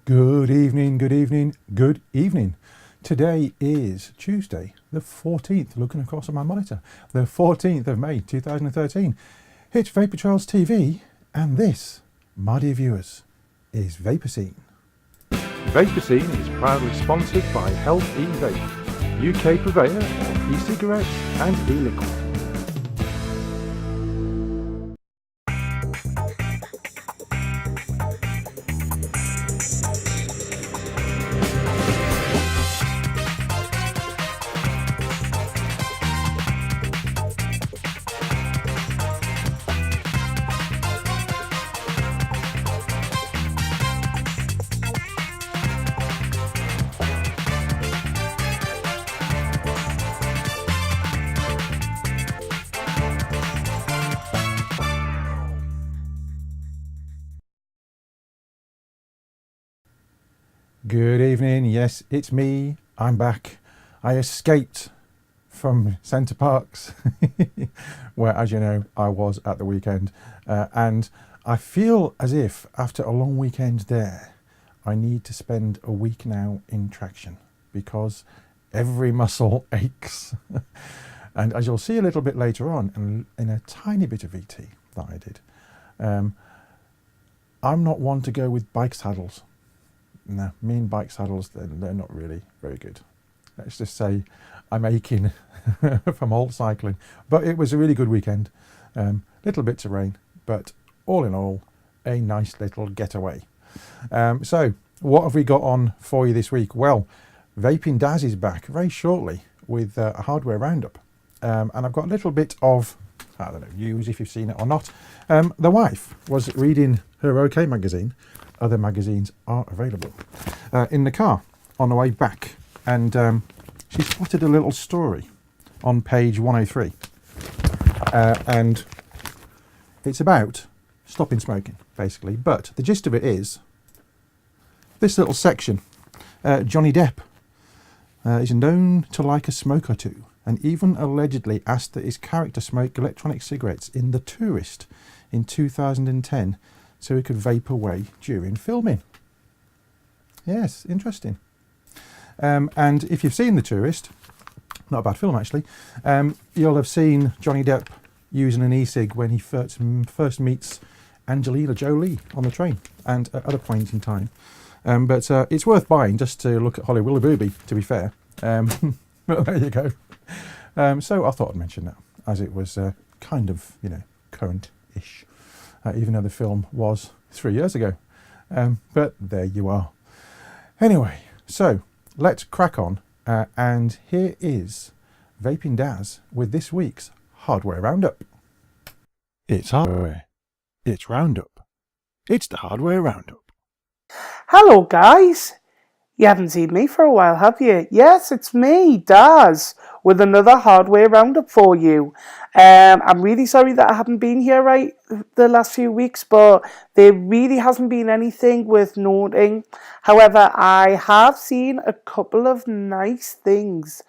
Good evening, good evening, good evening. Today is Tuesday, the 14th, looking across at my monitor, the 14th of May 2013. It's Vaper Trails TV, and this, my dear viewers, is Vaper Scene. Vaper Scene is proudly sponsored by Health E-Vape, UK purveyor of e-cigarettes and e-liquid. Good evening, yes, it's me, I'm back. I escaped from Centre Parks, where, as you know, I was at the weekend. And I feel as if, after a long weekend there, I need to spend a week now in traction, because every muscle aches. And as you'll see a little bit later on, in a tiny bit of VT that I did, I'm not one to go with bike saddles. No, mean bike saddles, they're not really very good. Let's just say I'm aching from old cycling. But it was a really good weekend. Little bits of rain, but all in all, a nice little getaway. So, what have we got on for you this week? Well, Vaping Daz is back very shortly with a Hardware Roundup. And I've got a little bit of, I don't know, news if you've seen it or not. The wife was reading her OK magazine. Other magazines are available in the car on the way back, and she spotted a little story on page 103, and it's about stopping smoking basically, but the gist of it is this little section. Johnny Depp is known to like a smoke or two, and even allegedly asked that his character smoke electronic cigarettes in The Tourist in 2010 so he could vape away during filming. Yes, interesting. And if you've seen The Tourist, not a bad film actually, you'll have seen Johnny Depp using an e-cig when he first meets Angelina Jolie on the train, and at other points in time. But it's worth buying just to look at Holly Willoughby, to be fair. But there you go. So I thought I'd mention that, as it was kind of, you know, current-ish. Even though the film was 3 years ago. But there you are. Anyway, so let's crack on. And here is Vaping Daz with this week's Hardware Roundup. It's hardware. It's Roundup. It's the Hardware Roundup. Hello guys. You haven't seen me for a while, have you? Yes, it's me, Daz, with another Hardware Roundup for you. I'm really sorry that I haven't been here the last few weeks, but there really hasn't been anything worth noting. However, I have seen a couple of nice things,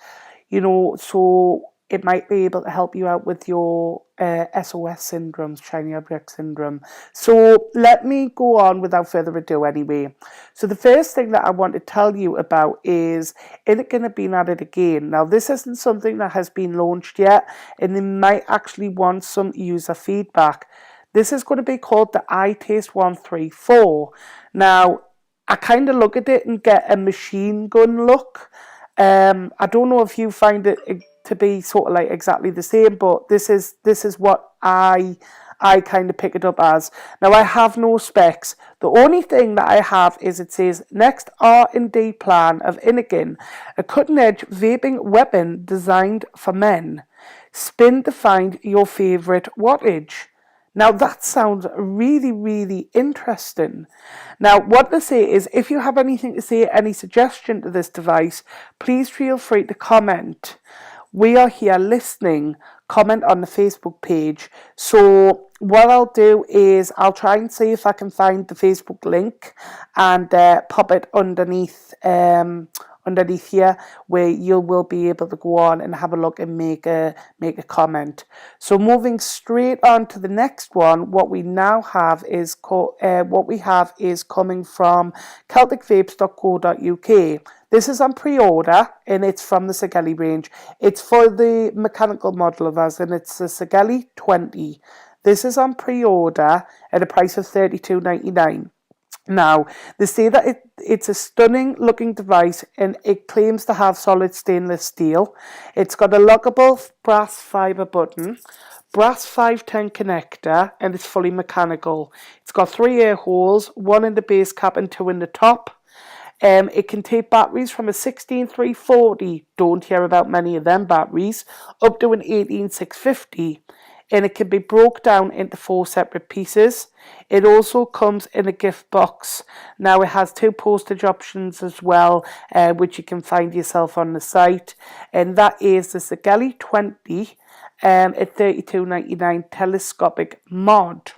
you know, so it might be able to help you out with your SOS syndromes, shiny object syndrome. So let me go on without further ado anyway. So the first thing that I want to tell you about is Elveden have been at it again. Now this isn't something that has been launched yet, and they might actually want some user feedback. This is going to be called the iTaste 134. Now I kind of look at it and get a machine gun look. I don't know if you find it to be sort of like exactly the same, but this is what I kind of pick it up as. Now I have no specs. The only thing that I have is it says next R&D plan of Elveden, a cutting-edge vaping weapon designed for men. Spin to find your favorite wattage. Now that sounds really, really interesting. Now what they say is if you have anything to say, any suggestion to this device, please feel free to comment. We are here listening. Comment on the Facebook page. So what I'll do is I'll try and see if I can find the Facebook link and pop it underneath underneath here where you will be able to go on and have a look and make a comment. So moving straight on to the next one, what we have is coming from celticvapes.co.uk. This is on pre-order and it's from the Sigelli range. It's for the mechanical model of us and it's the Sigelli 20. This is on pre-order at a price of $32.99. Now, they say that it's a stunning looking device and it claims to have solid stainless steel. It's got a lockable brass fibre button, brass 510 connector, and it's fully mechanical. It's got 3 air holes, 1 in the base cap and 2 in the top. It can take batteries from a 16340, don't hear about many of them batteries, up to an 18650. And it can be broke down into 4 separate pieces. It also comes in a gift box. Now it has 2 postage options as well, which you can find yourself on the site. And that is the Sigelli 20 at $32.99 telescopic mod.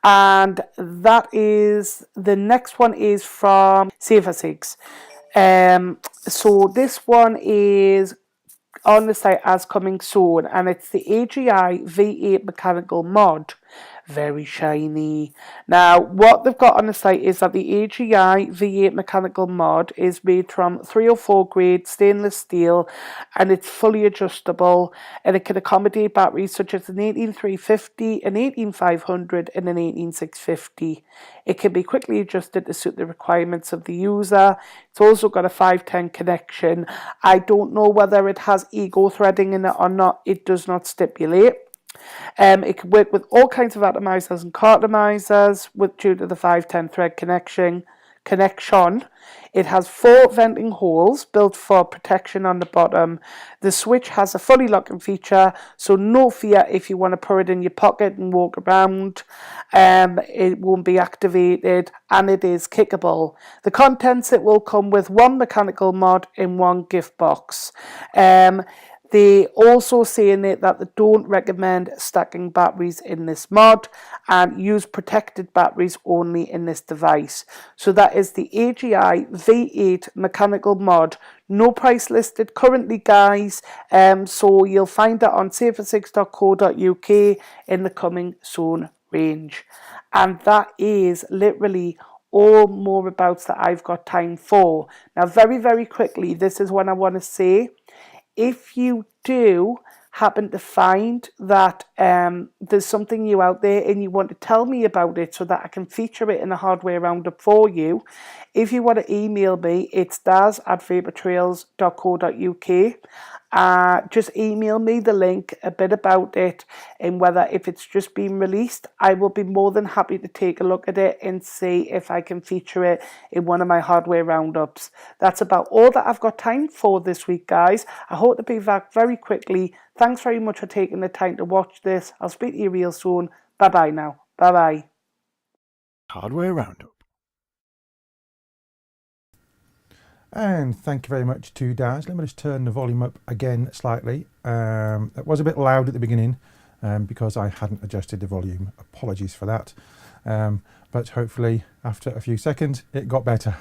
And that is, the next one is from e-cigs. So this one is on the site as coming soon, and it's the AGI V8 mechanical mod. Very shiny. Now, what they've got on the site is that the AGI V8 mechanical mod is made from 304 grade stainless steel, and it's fully adjustable, and it can accommodate batteries such as an 18350, an 18500, and an 18650. It can be quickly adjusted to suit the requirements of the user. It's also got a 510 connection. I don't know whether it has ego threading in it or not. It does not stipulate. It can work with all kinds of atomizers and cartomizers due to the 510 thread connection. It has 4 venting holes built for protection on the bottom. The switch has a fully locking feature, so no fear if you want to put it in your pocket and walk around. It won't be activated, and it is kickable. The contents, it will come with 1 mechanical mod in 1 gift box. They also say in it that they don't recommend stacking batteries in this mod and use protected batteries only in this device. So that is the AGI V8 mechanical mod. No price listed currently, guys. So you'll find that on safersix.co.uk in the coming soon range. And that is literally all more abouts that I've got time for. Now, very, very quickly, this is what I want to say. If you do happen to find that there's something new out there and you want to tell me about it so that I can feature it in a hardware roundup for you, if you want to email me, it's daz@vaportrails.co.uk. Just email me the link, a bit about it, and whether if it's just been released, I will be more than happy to take a look at it and see if I can feature it in one of my hardware roundups. That's about all that I've got time for this week, guys. I hope to be back very quickly. Thanks very much for taking the time to watch this. I'll speak to you real soon. Bye-bye now. Bye-bye. Hardware Roundup. And thank you very much to Daz. Let me just turn the volume up again slightly. It was a bit loud at the beginning because I hadn't adjusted the volume. Apologies for that. But hopefully after a few seconds it got better.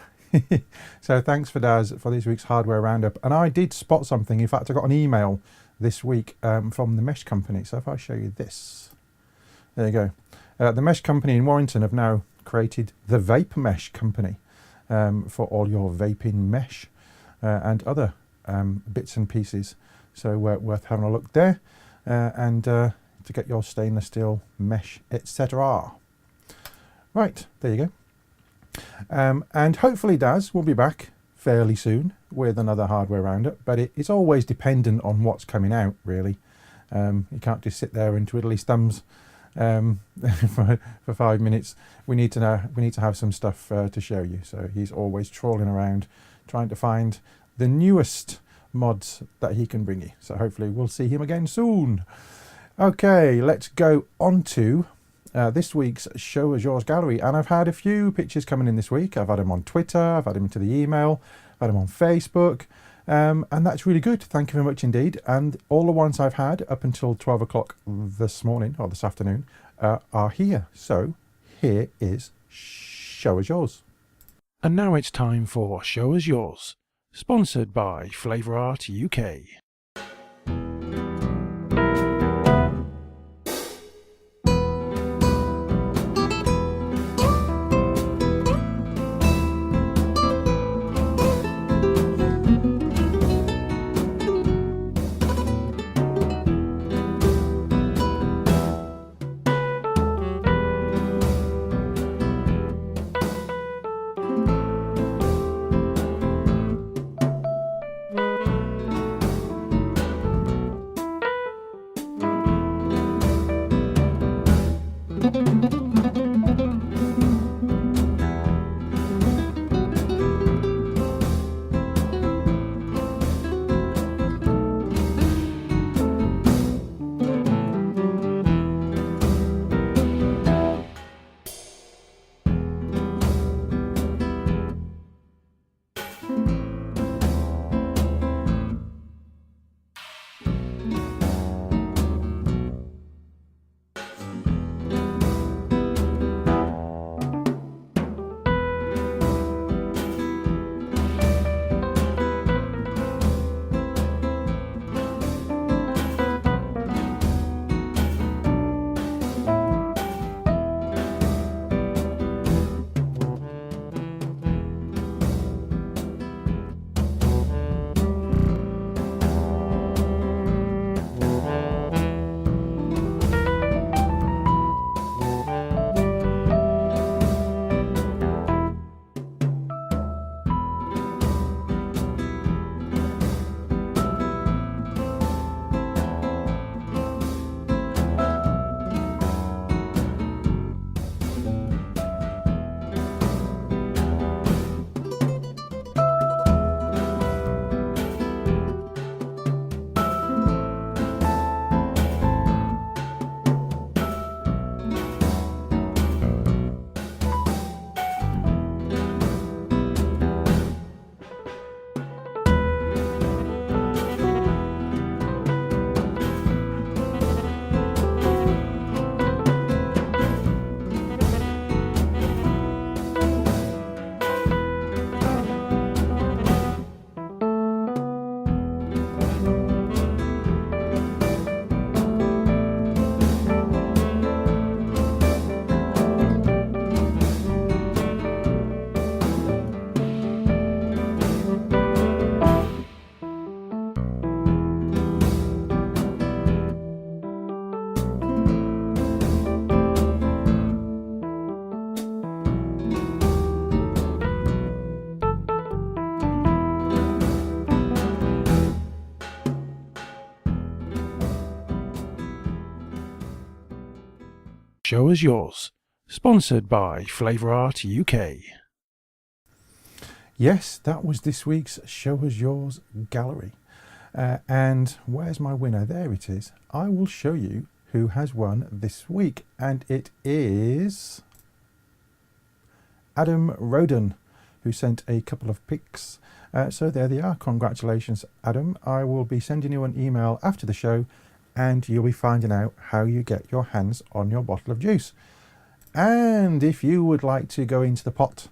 So thanks for Daz for this week's Hardware Roundup. And I did spot something. In fact, I got an email this week from the mesh company. So if I show you this, there you go. The mesh company in Warrington have now created the Vape Mesh company. For all your vaping mesh and other bits and pieces. So worth having a look there and to get your stainless steel mesh, etc. Right, there you go. And hopefully Daz will be back fairly soon with another hardware roundup, but it's always dependent on what's coming out, really. You can't just sit there and twiddle his thumbs for 5 minutes. We need to have some stuff to show you. So he's always trawling around trying to find the newest mods that he can bring you. So hopefully we'll see him again soon. Okay, let's go on to this week's Show Us Yours gallery. And I've had a few pictures coming in this week. I've had them on Twitter, I've had them to the email, I've had them on Facebook. And that's really good. Thank you very much indeed. And all the ones I've had up until 12 o'clock this morning or this afternoon are here. So here is Show Us Yours. And now it's time for Show Us Yours. sponsored by Flavour Art UK. Show Us Yours, sponsored by Flavour Art UK. Yes, that was this week's Show Us Yours gallery. And where's my winner? There it is. I will show you who has won this week, and it is Adam Roden, who sent a couple of pics. So there they are. Congratulations, Adam. I will be sending you an email after the show, and you'll be finding out how you get your hands on your bottle of juice. And if you would like to go into the pot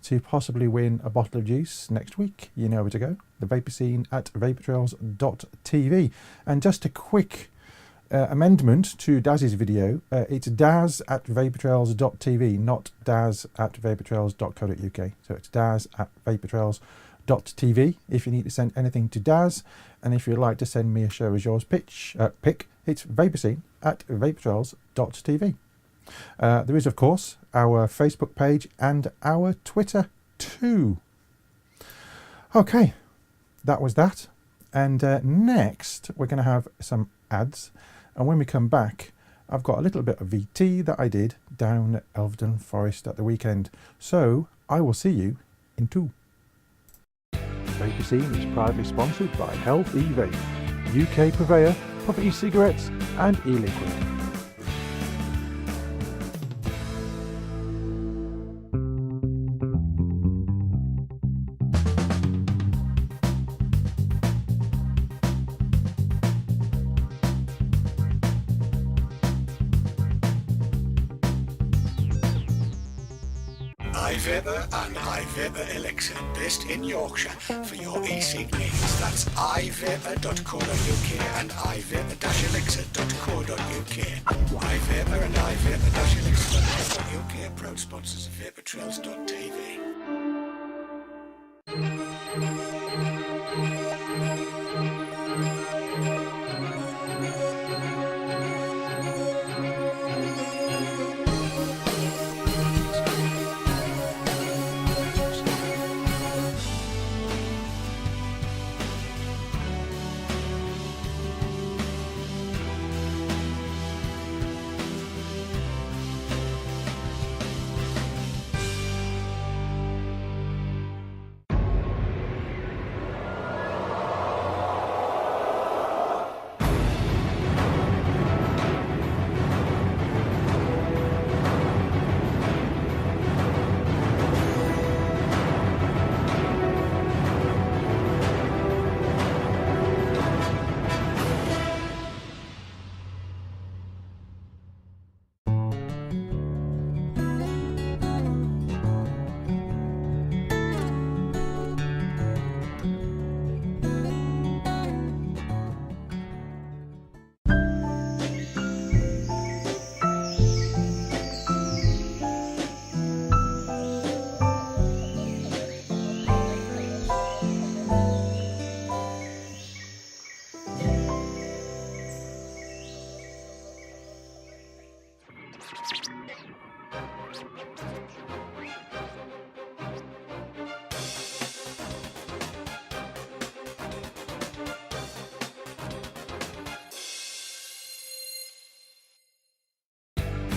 to possibly win a bottle of juice next week, you know where to go. The Vapor Scene at vaportrails.tv. And just a quick amendment to Daz's video. It's Daz at vaportrails.tv, not Daz at vaportrails.co.uk. So it's Daz at vaportrails.tv if you need to send anything to Daz. And if you'd like to send me a Show As Yours pic, it's vaporscene at vaportrails.tv. There is, of course, our Facebook page and our Twitter too. Okay, that was that. And next, we're going to have some ads. And when we come back, I've got a little bit of VT that I did down at Elveden Forest at the weekend. So I will see you in 2. Vapor Scene is proudly sponsored by Health E-Vape, UK purveyor of e-cigarettes and e-liquid. iVapour and iVapour Elixir, based in Yorkshire, for your e-cig needs. That's iVapour.co.uk and iVapour-elixir.co.uk. iVapour and iVapour-elixir.co.uk, proud sponsors of VaporTrails.tv.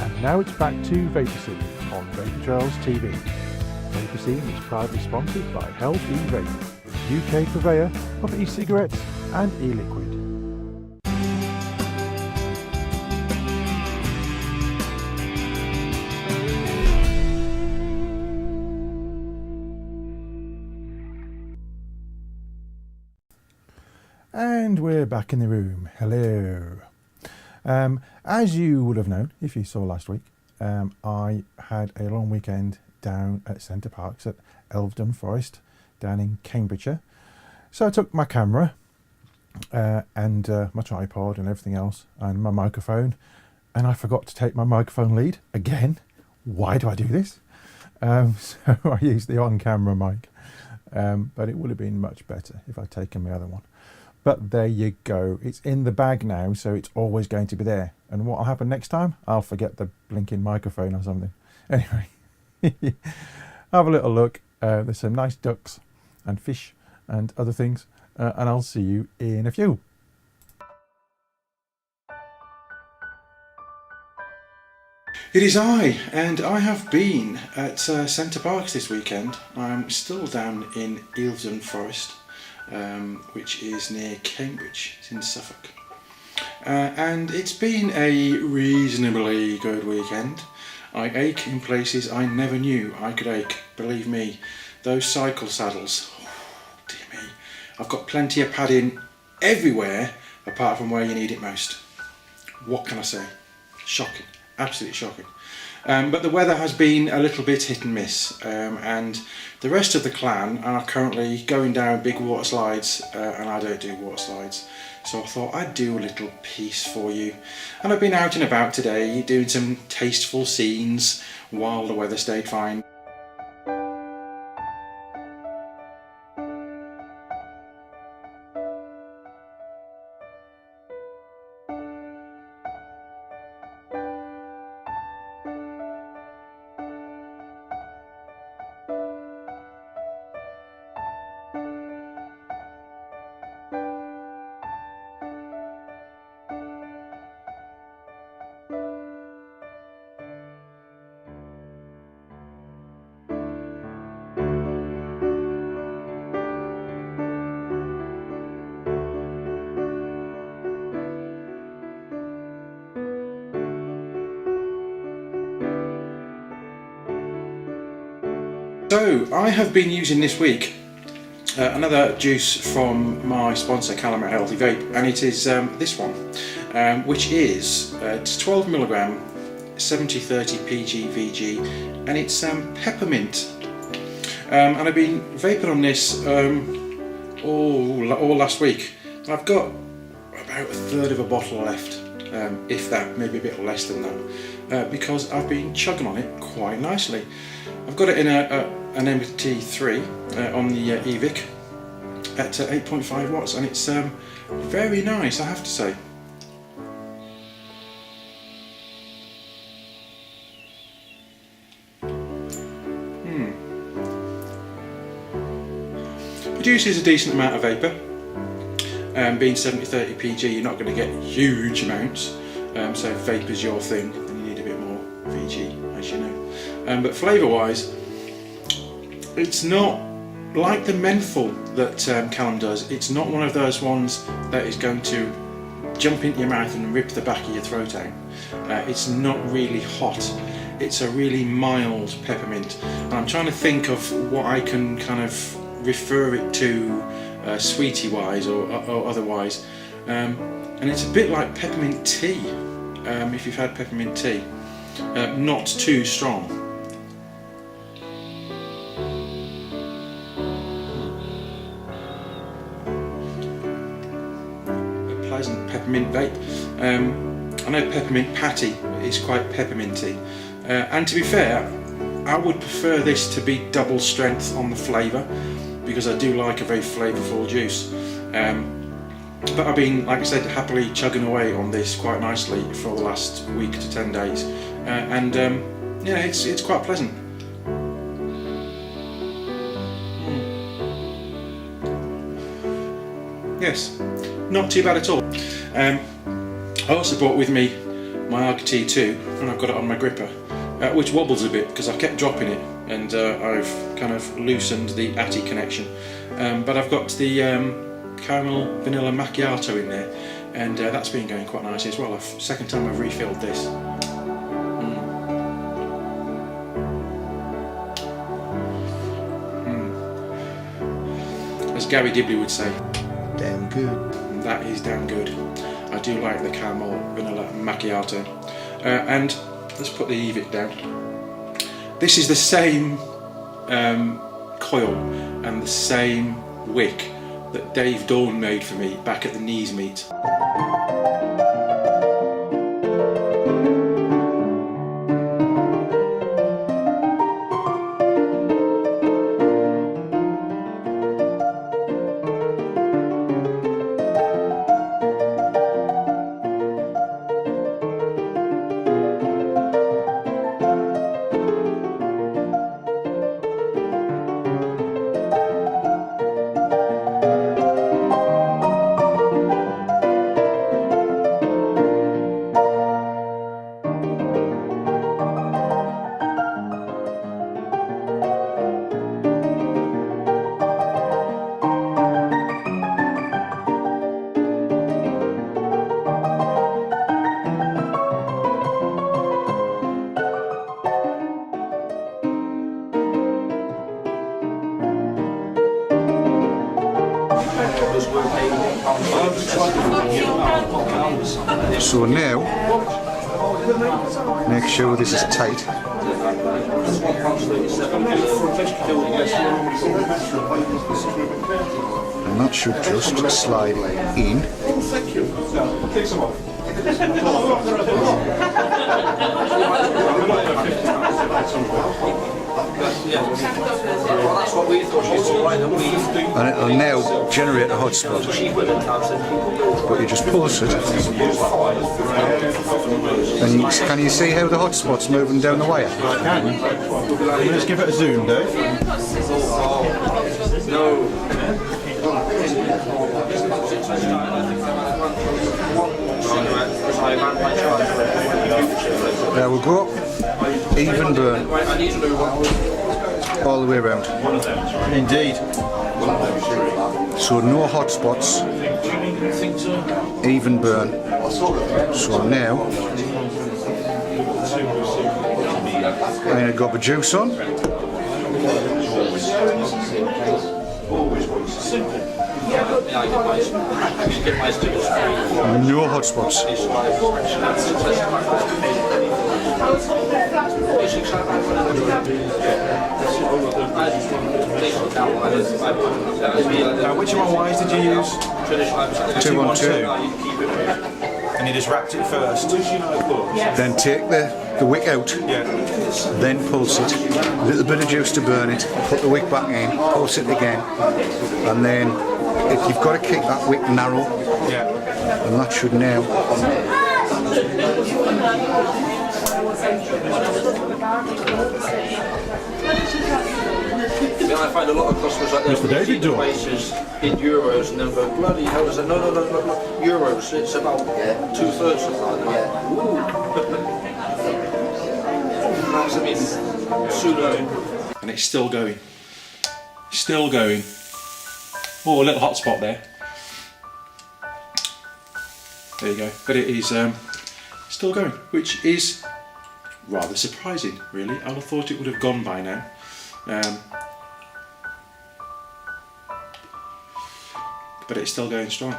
And now it's back to Vapour on VaporTrails.tv. Vapour is proudly sponsored by Elveden, UK purveyor of e-cigarettes and e-liquid. And we're back in the room. Hello. As you would have known if you saw last week, I had a long weekend down at Centre Parks at Elveden, Forrest, down in Cambridgeshire. So I took my camera and my tripod and everything else and my microphone, and I forgot to take my microphone lead again. Why do I do this? So I used the on-camera mic, but it would have been much better if I'd taken my other one. But there you go. It's in the bag now, so it's always going to be there. And what will happen next time? I'll forget the blinking microphone or something. Anyway, have a little look. There's some nice ducks and fish and other things. And I'll see you in a few. It is I, and I have been at Centre Parks this weekend. I'm still down in Elveden Forest. Which is near Cambridge, it's in Suffolk. And it's been a reasonably good weekend. I ache in places I never knew I could ache, believe me. Those cycle saddles, oh, dear me. I've got plenty of padding everywhere apart from where you need it most. What can I say? Shocking, absolutely shocking. But the weather has been a little bit hit and miss, and the rest of the clan are currently going down big water slides, and I don't do water slides, so I thought I'd do a little piece for you. And I've been out and about today doing some tasteful scenes while the weather stayed fine. So I have been using this week another juice from my sponsor Calumet Healthy Vape, and it is this one, which is it's 12 mg 70/30 PGVG, and it's peppermint and I've been vaping on this all last week. I've got about a third of a bottle left, if that, maybe a bit less than that, because I've been chugging on it quite nicely. I've got it in an MT3 on the e-cigs at 8.5 watts, and it's very nice, I have to say. Produces a decent amount of vapour. Being 70-30 PG, you're not going to get huge amounts, so if vapour's your thing, then you need a bit more VG, as you know. But flavour-wise, it's not like the menthol that Callum does. It's not one of those ones that is going to jump into your mouth and rip the back of your throat out. It's not really hot. It's a really mild peppermint, and I'm trying to think of what I can kind of refer it to sweetie wise or otherwise, and it's a bit like peppermint tea, if you've had peppermint tea, not too strong. A pleasant peppermint vape. I know peppermint patty is quite pepperminty, and to be fair, I would prefer this to be double strength on the flavour, because I do like a very flavourful juice. But I've been, like I said, happily chugging away on this quite nicely for the last week to 10 days, and yeah, it's quite pleasant. Yes, not too bad at all. I also brought with me my ARC T2, and I've got it on my gripper, which wobbles a bit because I've kept dropping it, and I've kind of loosened the ATI connection. But I've got the caramel vanilla macchiato in there, and that's been going quite nicely as well. Second time I've refilled this. As Gary Dibley would say, Damn good. that is damn good. I do like the caramel vanilla macchiato. And let's put the e-cigs down. This is the same coil and the same wick that Dave Dawn made for me back at the Knees meet. So now, make sure this is tight. And that should just slide in. And it'll now generate a hotspot. But you just pulse it. And can you see how the hotspot's moving down the wire? I can. Let's give it a zoom, Dave. No. There we go. Even burn. All the way around. Indeed. So no hot spots. Even burn. So now I'm going to gob a juice on. No hot spots. Which of my wires did you use? 212. And you just wrapped it first. Then take the wick out, then pulse it, a little bit of juice to burn it, put the wick back in, pulse it again, and then you've got to keep that wick narrow, and that should now. I find a lot of customers like that Mr. David do. prices in euros and then go, bloody hell, is it? No, euros, it's about 2/3 of that. That's, I mean, sooner. And it's still going. Still going. Oh, a little hot spot there. There you go. But it is still going, which is rather surprising, really. I'd have thought it would have gone by now. But it's still going strong.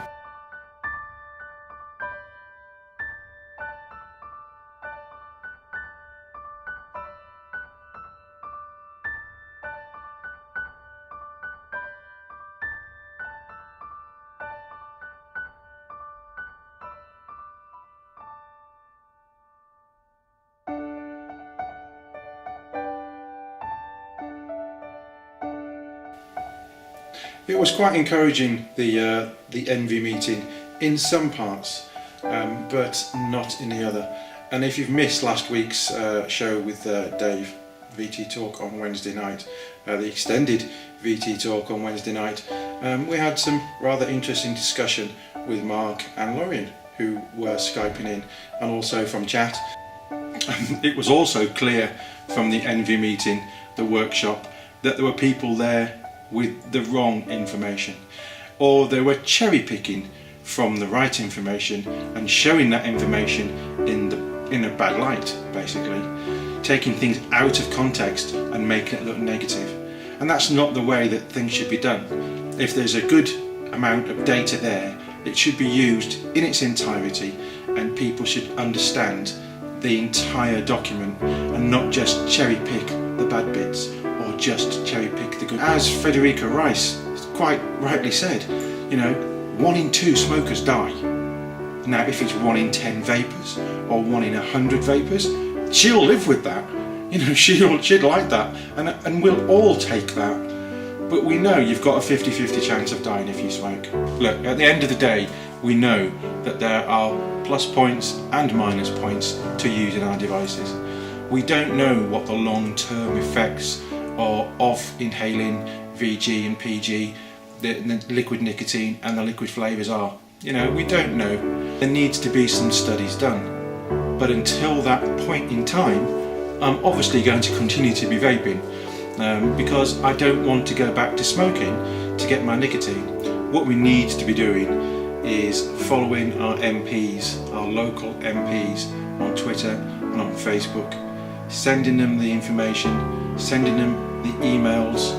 It was quite encouraging, the Envy meeting, in some parts, but not in the other. And if you've missed last week's show with Dave, VT Talk on Wednesday night, the extended VT Talk on Wednesday night, we had some rather interesting discussion with Mark and Lorien, who were Skyping in, and also from chat. It was also clear from the Envy meeting, the workshop, that there were people there with the wrong information, or they were cherry picking from the right information and showing that information in a bad light, basically taking things out of context and making it look negative. And that's not the way that things should be done. If there's a good amount of data there, it should be used in its entirety, and people should understand the entire document and not just cherry pick the bad bits or just cherry pick the good. As Federica Rice quite rightly said, you know, 1 in 2 smokers die. Now if it's 1 in 10 vapors or 1 in 100 vapors, she'll live with that. You know, she'd like that, and we'll all take that. But we know you've got a 50-50 chance of dying if you smoke. Look, at the end of the day, we know that there are plus points and minus points to using our devices. We don't know what the long-term effects are of inhaling VG and PG, the liquid nicotine and the liquid flavours are. You know, we don't know. There needs to be some studies done. But until that point in time, I'm obviously going to continue to be vaping, because I don't want to go back to smoking to get my nicotine. What we need to be doing is following our MPs, our local MPs, on Twitter and on Facebook, sending them the information, sending them the emails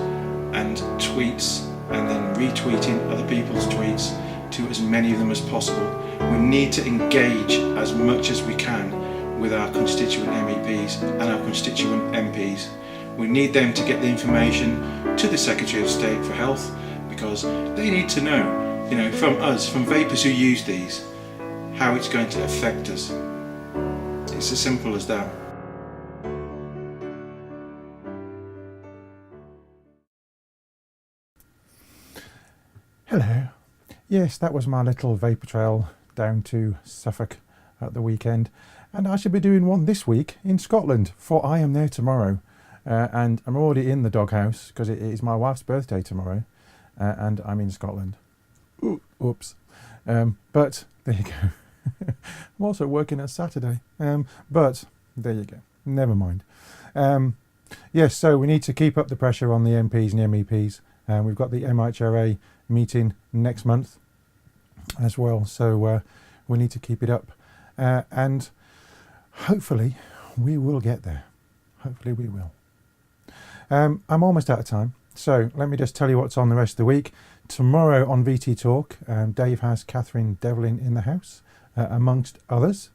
and tweets, and then retweeting other people's tweets to as many of them as possible. We need to engage as much as we can with our constituent MEPs and our constituent MPs. We need them to get the information to the Secretary of State for Health, because they need to know, you know, from us, from vapers who use these, how it's going to affect us. It's as simple as that. Hello. Yes, that was my little vapor trail down to Suffolk at the weekend, and I should be doing one this week in Scotland, for I am there tomorrow, and I'm already in the doghouse because it is my wife's birthday tomorrow, and I'm in Scotland. Oops. But there you go. I'm also working at Saturday, but there you go. Never mind. Yes, so we need to keep up the pressure on the MPs and MEPs. We've got the MHRA meeting next month as well, so we need to keep it up, and hopefully we will get there. Hopefully we will. I'm almost out of time, so let me just tell you what's on the rest of the week. Tomorrow on VT Talk, Dave has Catherine Devlin in the house, amongst others.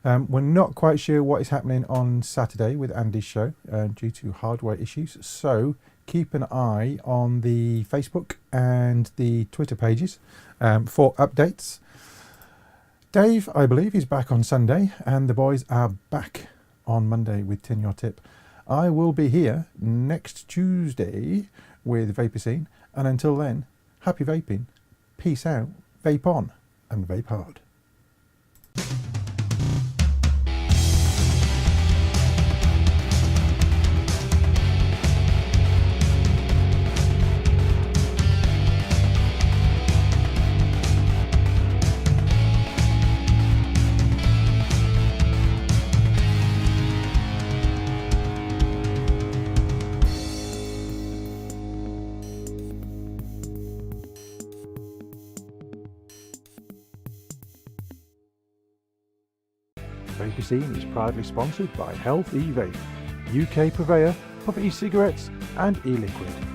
We're not quite sure what is happening on Saturday with Andy's show due to hardware issues, so keep an eye on the Facebook and the Twitter pages for updates. Dave, I believe, is back on Sunday, and the boys are back on Monday with 10 Your Tip. I will be here next Tuesday with Vaper Scene, and until then, happy vaping, peace out, vape on, and vape hard. Vaper Scene is proudly sponsored by Health E-Vape, UK purveyor of e-cigarettes and e-liquid.